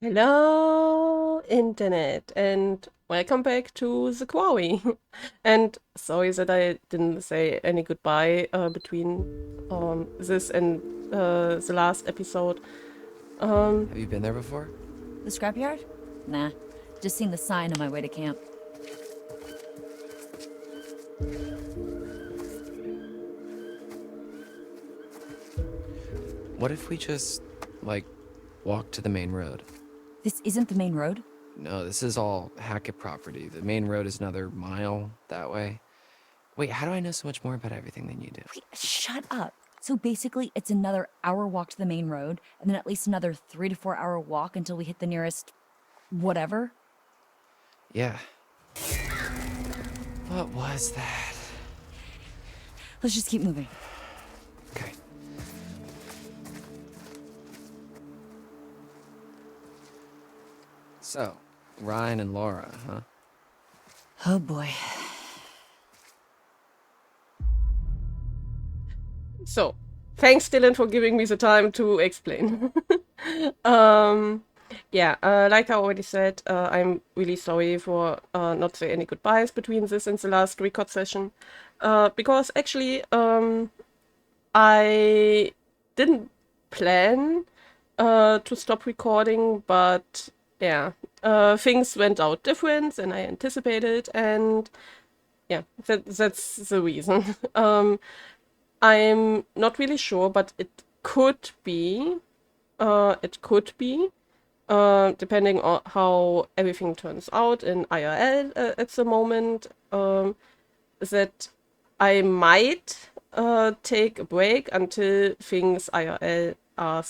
Hello, Internet, and welcome back to the Quarry. And sorry that I didn't say any goodbye between this and the last episode. Um, Have you been there before? The scrapyard? Nah. Just seen the sign on my way to camp. What if we just, like, walk to the main road? This isn't the main road? No, this is all Hackett property. The main road is another mile that way. Wait, how do I know so much more about everything than you do? Wait, shut up. So basically, it's another hour walk to the main road, and then at least another 3 to 4 hour walk until we hit the nearest... whatever? Yeah. What was that? Let's just keep moving. Okay. So, Ryan and Laura, huh? Oh boy. so, thanks, Dylan, for giving me the time to explain. um, yeah, like I already said, I'm really sorry for not saying any goodbyes between this and the last record session. Because actually, I didn't plan to stop recording, but yeah, things went out different than I anticipated, and yeah, that's the reason. I'm not really sure, but it could be, depending on how everything turns out in IRL at the moment, that I might take a break until things IRL are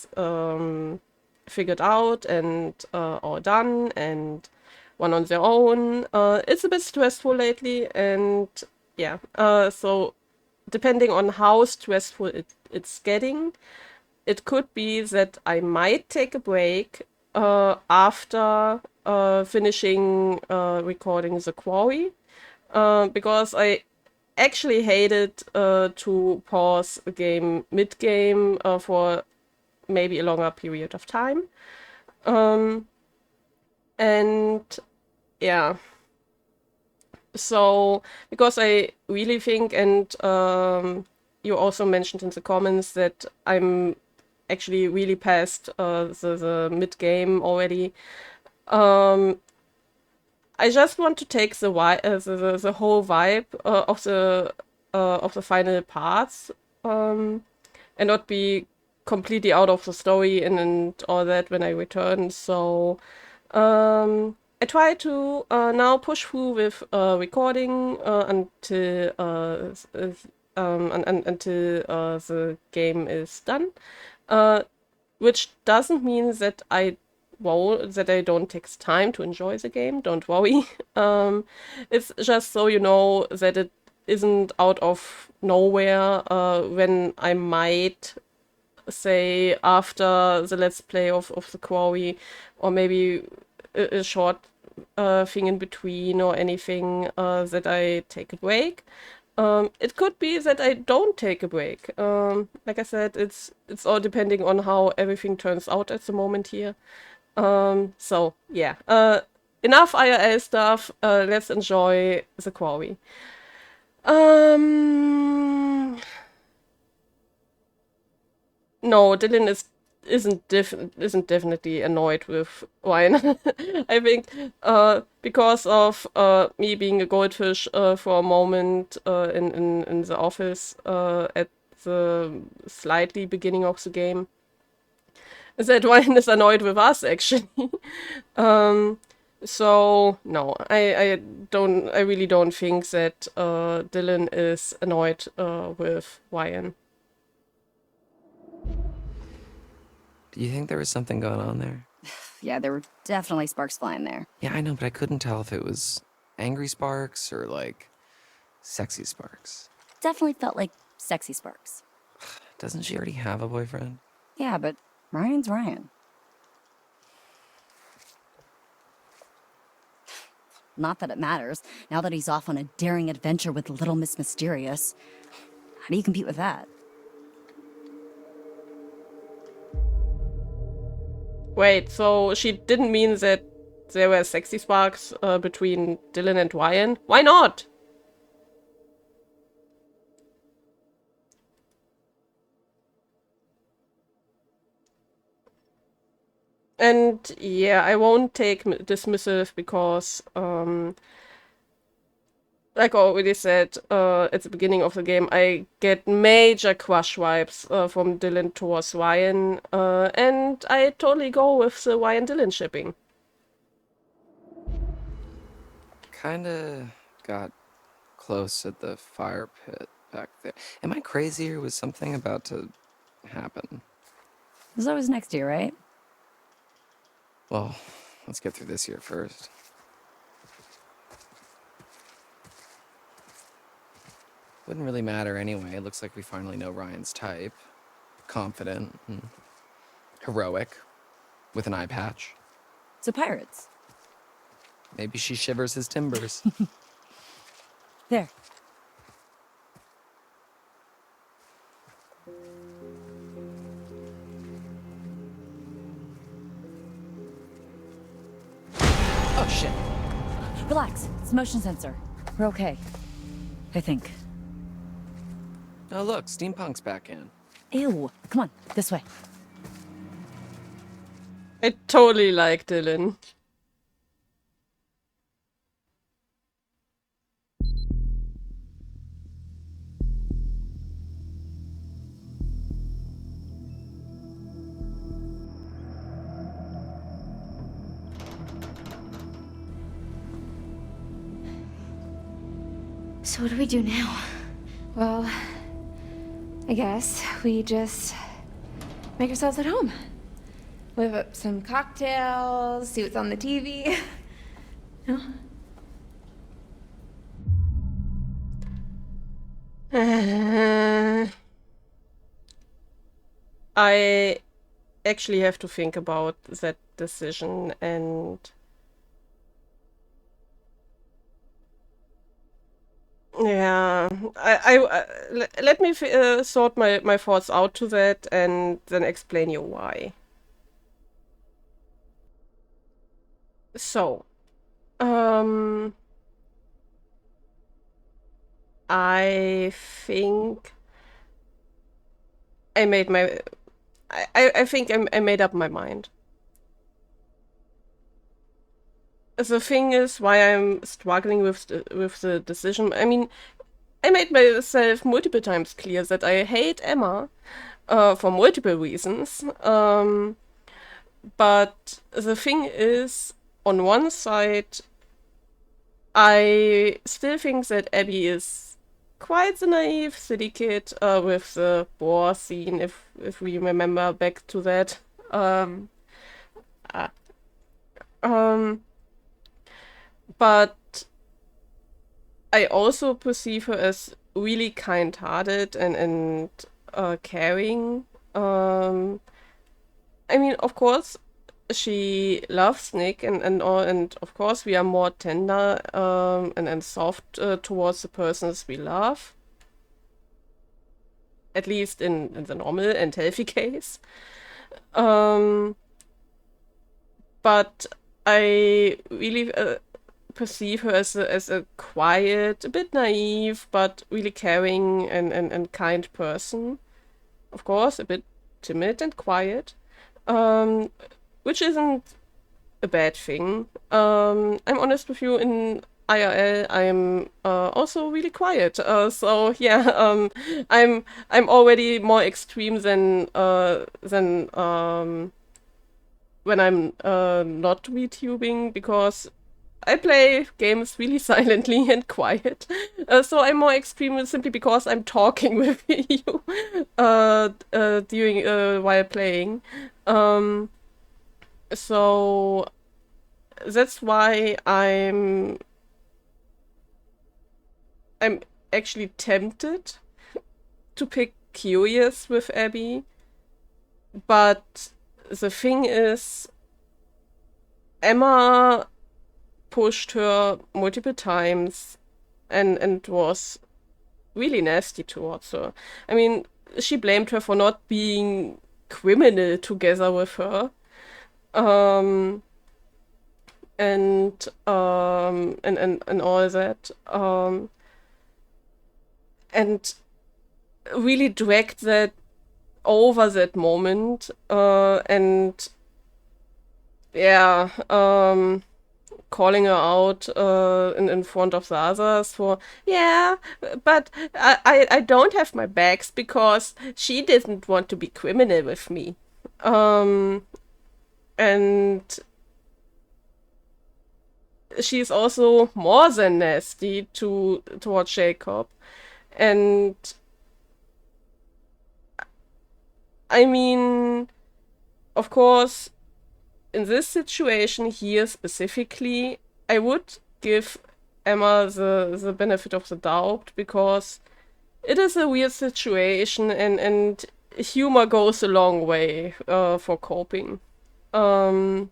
figured out and all done and one on their own. It's a bit stressful lately, and yeah, so depending on how stressful it's getting, it could be that I might take a break after finishing recording the Quarry, because I actually hated to pause a game mid-game for maybe a longer period of time. And yeah, so because I really think, and you also mentioned in the comments that I'm actually really past the mid game already. I just want to take the whole vibe of the final parts, and not be completely out of the story and all that when I return. So I try to now push through with recording until the game is done, which doesn't mean that I don't take time to enjoy the game. Don't worry. It's just so you know that it isn't out of nowhere when I might say after the let's play of the Quarry, or maybe a short thing in between or anything, that I take a break. It could be that I don't take a break. Like I said, it's all depending on how everything turns out at the moment here. So yeah. Enough IRL stuff. Let's enjoy the Quarry. Um, no, Dylan isn't definitely annoyed with wine. I think because of me being a goldfish for a moment in the office at the slightly beginning of the game, that wine is annoyed with us actually. um, so no, I really don't think that Dylan is annoyed with Ryan. Do you think there was something going on there? Yeah, there were definitely sparks flying there. Yeah, I know, but I couldn't tell if it was angry sparks or, like, sexy sparks. Definitely felt like sexy sparks. Doesn't she already have a boyfriend? Yeah, but Ryan's Ryan. Not that it matters, now that he's off on a daring adventure with Little Miss Mysterious. How do you compete with that? Wait, so she didn't mean that there were sexy sparks between Dylan and Ryan? Why not? And yeah, I won't take dismissive because, like I already said at the beginning of the game, I get major crush vibes from Dylan towards Ryan, and I totally go with the Ryan Dylan shipping. Kinda got close at the fire pit back there. Am I crazy or was something about to happen? There's always next year, right? Well, let's get through this year first. Wouldn't really matter anyway. It looks like we finally know Ryan's type. Confident and heroic, with an eye patch. So pirates. Maybe she shivers his timbers. There. Oh, shit. Relax. It's a motion sensor. We're okay. I think. Oh, look, steampunk's back in. Ew. Come on, this way. I totally like Dylan. So what do we do now? Well, I guess we just make ourselves at home. Whip up some cocktails, see what's on the TV. No? I actually have to think about that decision, and yeah, let me sort my thoughts out to that and then explain you why. So, I think I made my I think I made up my mind. The thing is why I'm struggling with the decision. I mean, I made myself multiple times clear that I hate Emma for multiple reasons. But the thing is, on one side, I still think that Abby is quite the naive silly kid with the boar scene, if we remember back to that. Um, uh, um, but I also perceive her as really kind-hearted and caring. I mean, of course, she loves Nick and all, and of course we are more tender and soft towards the persons we love. At least in the normal and healthy case. But I really perceive her as a quiet, a bit naive, but really caring and kind person. Of course, a bit timid and quiet, which isn't a bad thing. I'm honest with you, in IRL, I'm also really quiet. So yeah, I'm already more extreme than when I'm not VTubing, because I play games really silently and quiet. So I'm more extreme simply because I'm talking with you during while playing. So that's why I'm actually tempted to pick Curious with Abby, but the thing is, Emma pushed her multiple times and was really nasty towards her. I mean, she blamed her for not being criminal together with her. um, and all that, and really dragged that over that moment, and yeah, calling her out in front of the others for, yeah, but I don't have my bags because she didn't want to be criminal with me. Um, and she's also more than nasty toward Jacob. And I mean, of course, in this situation here specifically, I would give Emma the benefit of the doubt because it is a weird situation, and humor goes a long way for coping. Um,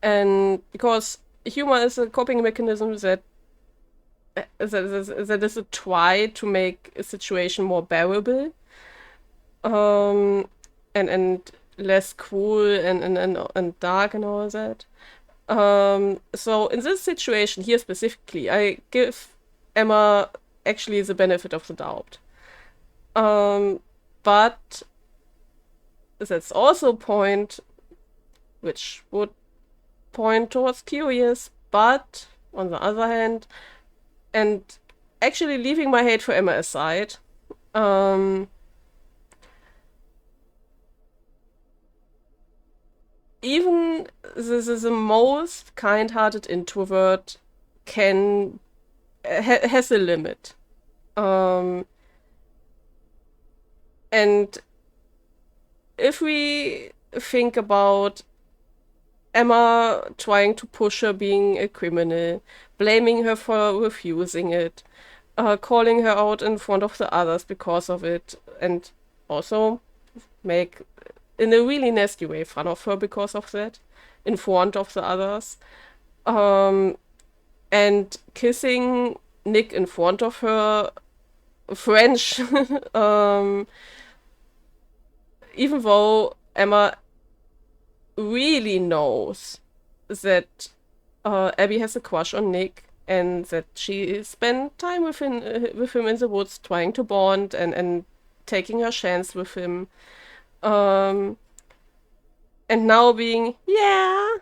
and because humor is a coping mechanism that is a try to make a situation more bearable, um, and less cruel and dark and all that. So in this situation here specifically, I give Emma actually the benefit of the doubt. But that's also a point which would point towards curious, but on the other hand, and actually leaving my hate for Emma aside, um, even the most kind-hearted introvert has a limit. Um, and if we think about Emma trying to push her being a criminal, blaming her for refusing it, calling her out in front of the others because of it, and also make, in a really nasty way, fun of her because of that, in front of the others. And kissing Nick in front of her, French, even though Emma really knows that Abby has a crush on Nick and that she spent time with him in the woods trying to bond and taking her chance with him. Um, and now being, yeah,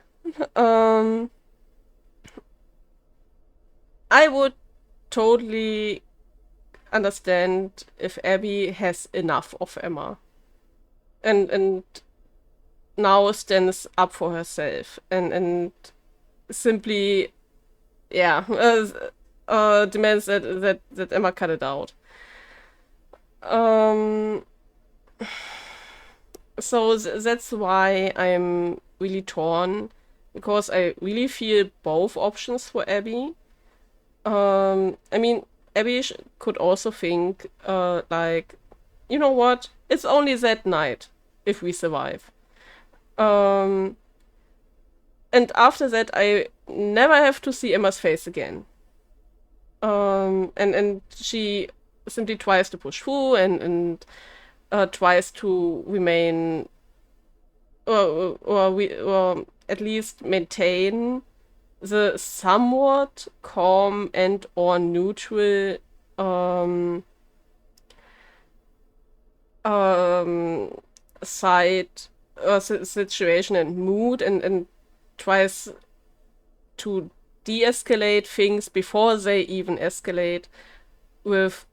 um, I would totally understand if Abby has enough of Emma and now stands up for herself and simply, yeah, demands that Emma cut it out. Um, so that's why I'm really torn because I really feel both options for Abby. I mean, Abby could also think, like, you know what? It's only that night if we survive. Um, and after that, I never have to see Emma's face again. And she simply tries to push through and tries to remain, or at least maintain the somewhat calm and or neutral um, um, side situation and mood and tries to de-escalate things before they even escalate with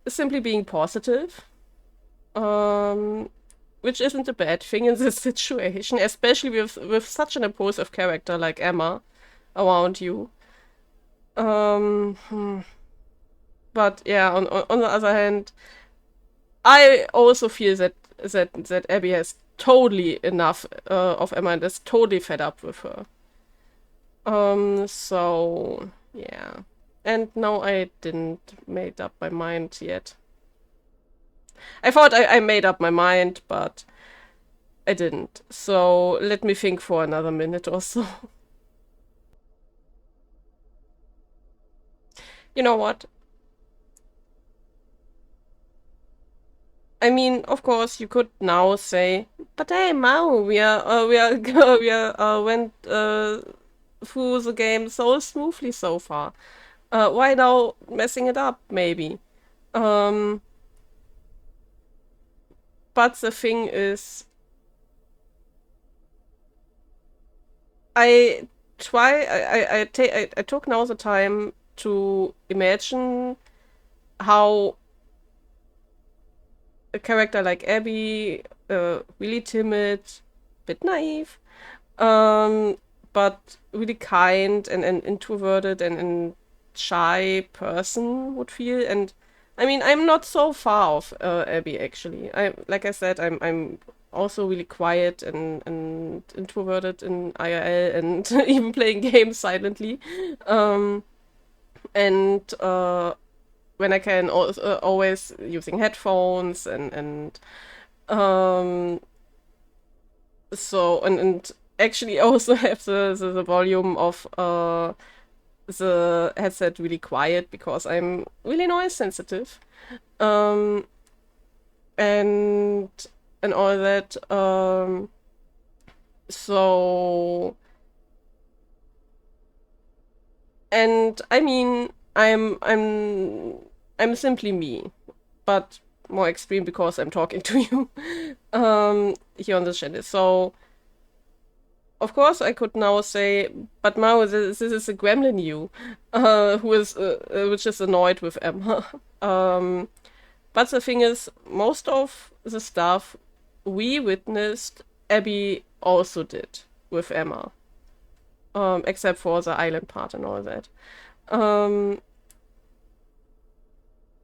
simply being positive, um, which isn't a bad thing in this situation, especially with such an impulsive character like Emma around you. Hmm. But yeah, on the other hand, I also feel that Abby has totally enough of Emma and is totally fed up with her. So yeah. And no, I didn't made up my mind yet. I thought I made up my mind, but I didn't. So let me think for another minute or so. You know what? I mean, of course, you could now say, but hey, Mao, we are went through the game so smoothly so far. Why now messing it up? Maybe. Um, but the thing is, I I took now the time to imagine how a character like Abby, really timid, bit naive, um, but really kind and introverted and shy person would feel. And I mean, I'm not so far off Abby actually. I like I said, I'm also really quiet and introverted in IRL and even playing games silently. Um, and when I can, always using headphones and um, so and actually also have the volume of the headset really quiet because I'm really noise sensitive. Um, and and all that. So and I mean I'm simply me, but more extreme because I'm talking to you here on the channel. So of course I could now say, but Mao, this is a gremlin you, who is which is annoyed with Emma. But the thing is, most of the stuff we witnessed, Abby also did with Emma, except for the island part and all that. Um,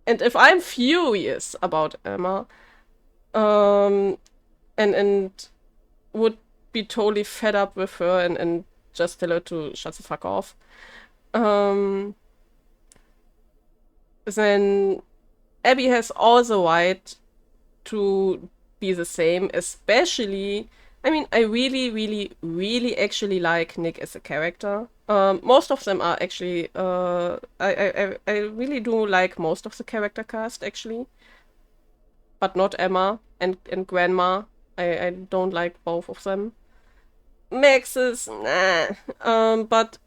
and if I'm furious about Emma, um, and would be totally fed up with her and just tell her to shut the fuck off, um, then Abby has all the right to be the same, especially. I mean, I really, really, really actually like Nick as a character. Most of them are actually. I really do like most of the character cast actually, but not Emma and Grandma. I don't like both of them. Max is nah. But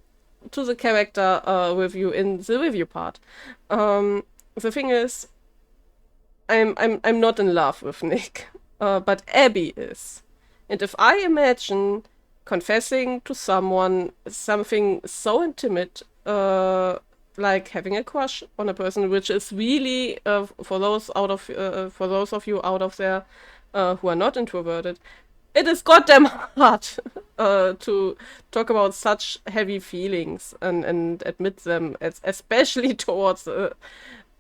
to the character review in the review part, the thing is, I'm not in love with Nick, but Abby is. And if I imagine confessing to someone something so intimate, like having a crush on a person, which is really for those of you out of there who are not introverted, it is goddamn hard to talk about such heavy feelings and admit them, especially towards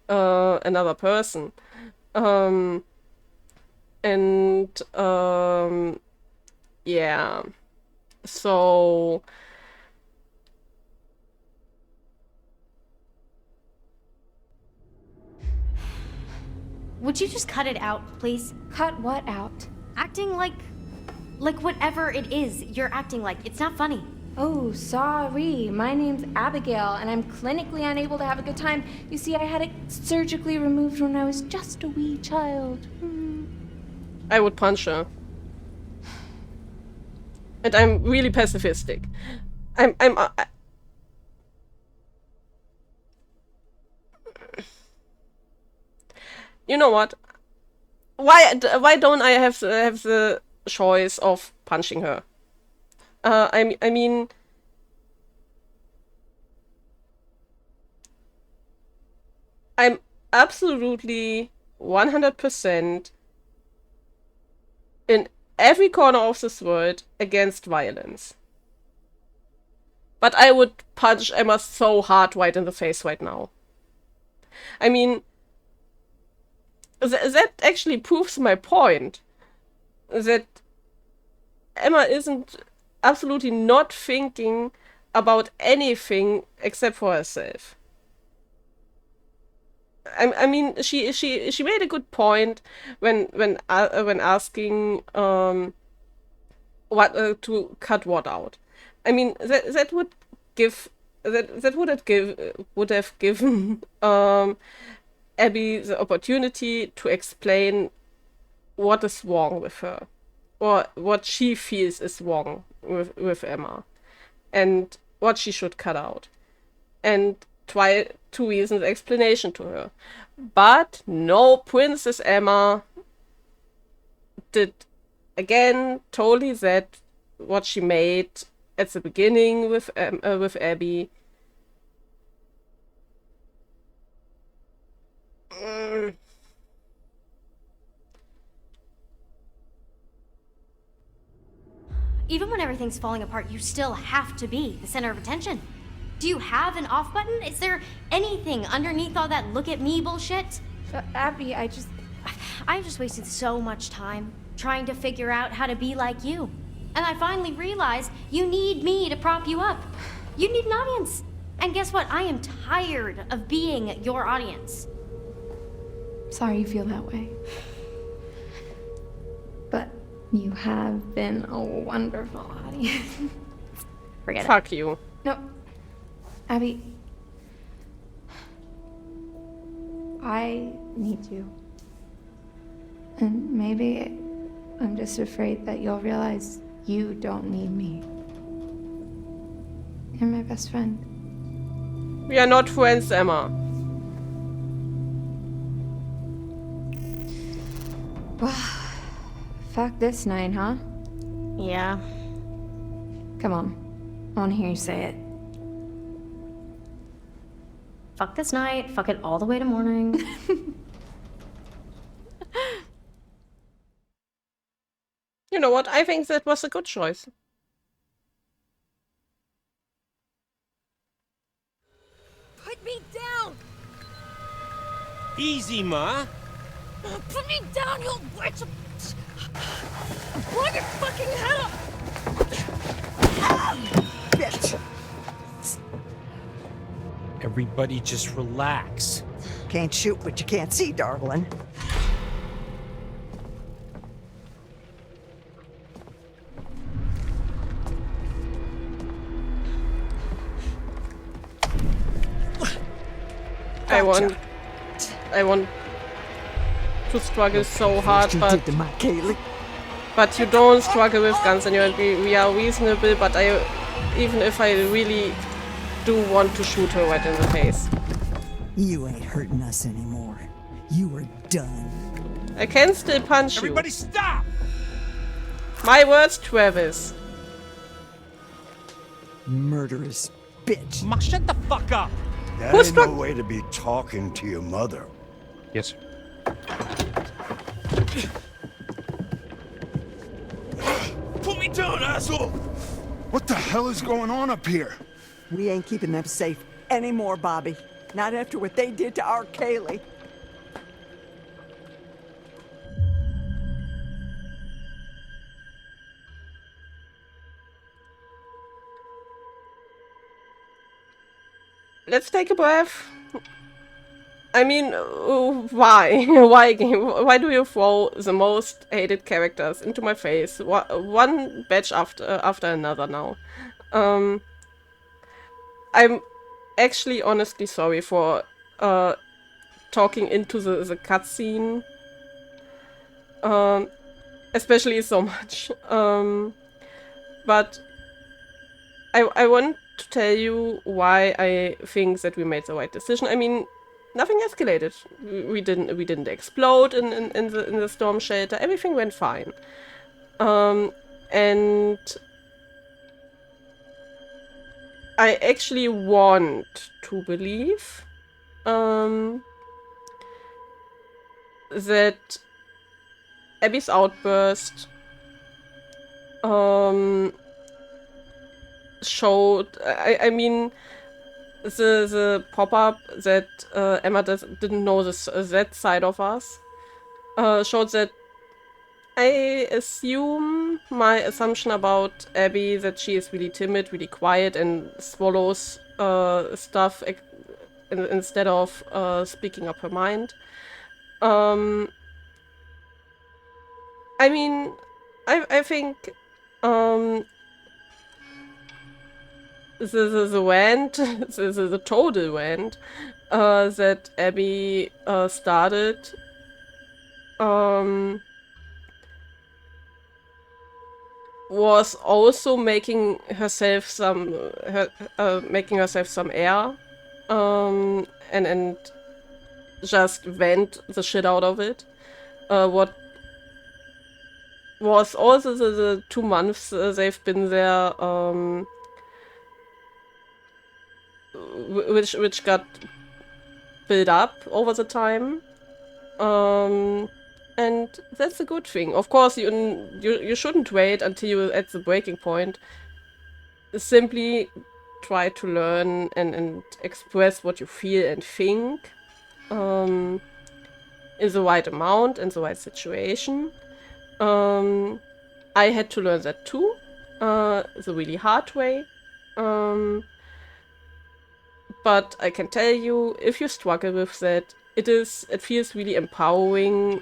another person. Um, and yeah, so Would you just cut it out, please? Cut what out? Acting like whatever it is you're acting like. It's not funny. Oh, sorry. My name's Abigail, and I'm clinically unable to have a good time. You see, I had it surgically removed when I was just a wee child. I would punch her. And I'm really pacifistic. I'm you know what? Why don't I have the choice of punching her? I mean, I'm absolutely 100% in every corner of this world against violence. But I would punch Emma so hard right in the face right now. I mean, that actually proves my point. That Emma isn't absolutely not thinking about anything except for herself. I mean, she made a good point when asking what to cut what out. I mean, that would give that would have given Abby the opportunity to explain what is wrong with her, or what she feels is wrong with Emma, and what she should cut out, and try to reason the explanation to her. But no, Princess Emma did again totally that what she made at the beginning with Abby. Even when everything's falling apart, you still have to be the center of attention. Do you have an off button? Is there anything underneath all that look at me bullshit? Abby, I've just wasted so much time trying to figure out how to be like you. And I finally realized you need me to prop you up. You need an audience. And guess what? I am tired of being your audience. sorry you feel that way. But you have been a wonderful audience. Forget it. Fuck you. No, Abby. I need you. And maybe I'm just afraid that you'll realize you don't need me. You're my best friend. We are not friends, Emma. Fuck this night, huh? Yeah. Come on. I want to hear you say it. Fuck this night. Fuck it all the way to morning. You know what? I think that was a good choice. Put me down! Easy, Ma. Put me down, you witch! Blow your fucking head up! Bitch! Everybody just relax. Can't shoot what you can't see, darling. I want to struggle so hard, What you but did to my Kaylee. you don't struggle with guns, and we are reasonable. But even if I really do want to shoot her right in the face, You ain't hurting us anymore. You are done. I can still punch you. Everybody stop! My words, Travis. Murderous bitch. Ma, shut the fuck up! That Who's ain't no fuck- way to be talking to your mother. Yes, sir. Put me down, asshole! What the hell is going on up here? We ain't keeping them safe anymore, Bobby. Not after what they did to our Kaylee. Let's take a breath. I mean, why? Why do you throw the most hated characters into my face? One batch after another now. I'm actually honestly sorry for talking into the cutscene. Especially so much. But I want to tell you why I think that we made the right decision. I mean, nothing escalated. We didn't explode in the storm shelter. Everything went fine. And I actually want to believe that Abby's outburst showed. I mean, the pop-up that Emma didn't know that side of us showed that I assume my assumption about Abby, that she is really timid, really quiet, and swallows stuff instead of speaking up her mind. I mean, I think the rant, the total rant that Abby started was also making herself some air, and just vent the shit out of it. What was also the 2 months they've been there, which got built up over the time. And that's a good thing. Of course, you shouldn't wait until you're at the breaking point. Simply try to learn and express what you feel and think in the right amount, in the right situation. I had to learn that too, the really hard way. But I can tell you, if you struggle with that, it feels really empowering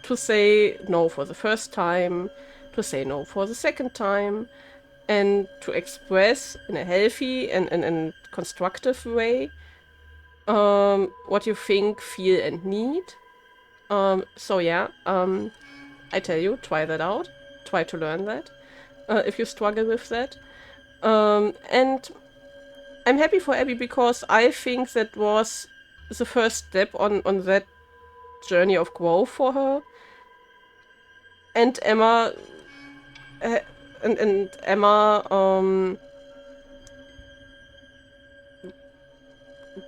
to say no for the first time, to say no for the second time, and to express in a healthy and constructive way what you think, feel, and need. So yeah, I tell you, try that out. Try to learn that if you struggle with that. And I'm happy for Abby because I think that was the first step on that journey of growth for her. And Emma and Emma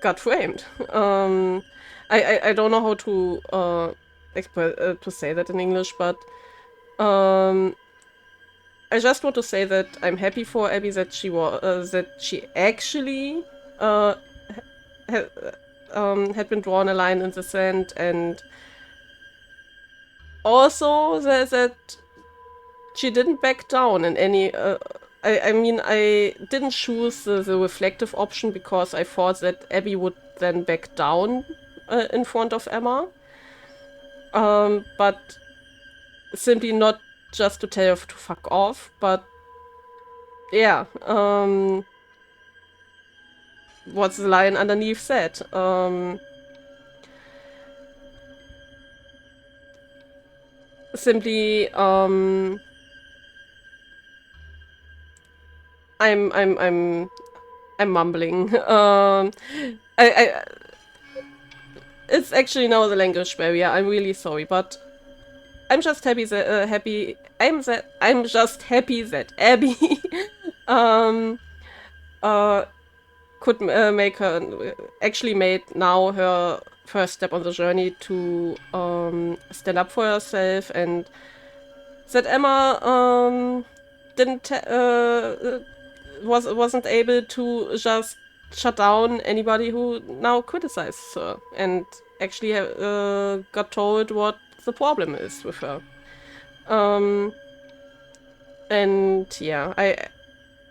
got framed. I don't know how to to say that in English, but I just want to say that I'm happy for Abby that she actually had been drawn a line in the sand, and also that she didn't back down in any. I mean, I didn't choose the reflective option because I thought that Abby would then back down in front of Emma. But simply not just to tell her to fuck off, but yeah, what's the line underneath that? Simply, I'm mumbling. It's actually now the language barrier. I'm really sorry, but I'm just happy that I'm just happy that Abby could make her actually made now her first step on the journey to stand up for herself, and that Emma wasn't able to just shut down anybody who now criticizes her, and actually got told what the problem is with her. And yeah,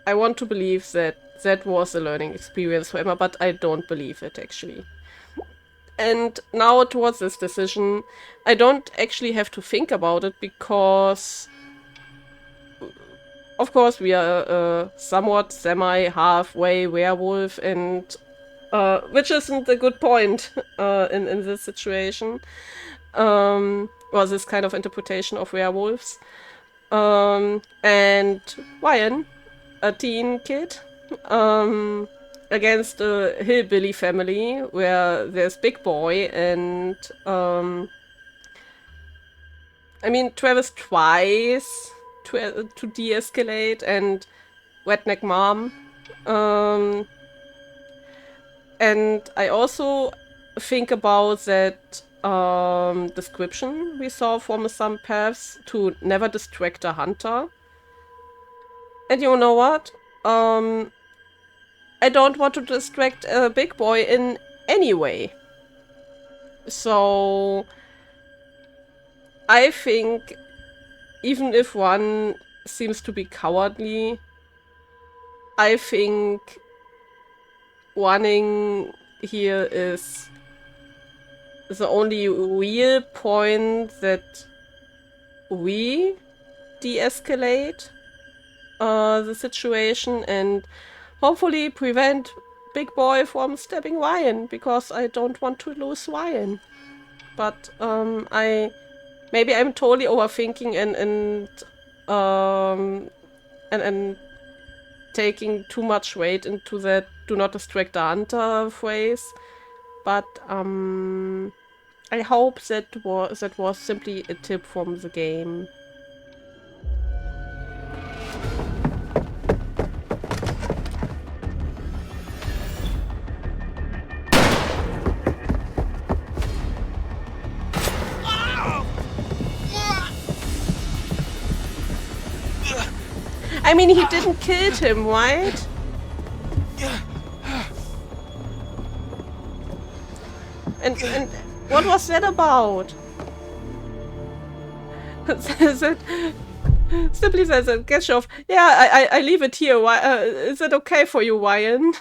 I want to believe that that was a learning experience for Emma, but I don't believe it actually. And now towards this decision, I don't actually have to think about it because of course we are a somewhat semi-halfway werewolf, and which isn't a good point in this situation, or this kind of interpretation of werewolves. And Ryan, a teen kid, against a hillbilly family where there's Big Boy and I mean Travis twice to de-escalate, and redneck mom. And I also think about that description we saw from some paths to never distract a hunter. And you know what? I don't want to distract a Big Boy in any way. So I think even if one seems to be cowardly, I think running here is the only real point that we de-escalate the situation and hopefully prevent Big Boy from stabbing Ryan, because I don't want to lose Ryan. But maybe I'm totally overthinking and and taking too much weight into that "do not distract the hunter" phrase. But I hope that was simply a tip from the game. I mean, he didn't kill him, right? And what was that about? That simply says that Geshoff, yeah, I leave it here. Why, is it okay for you, Ryan?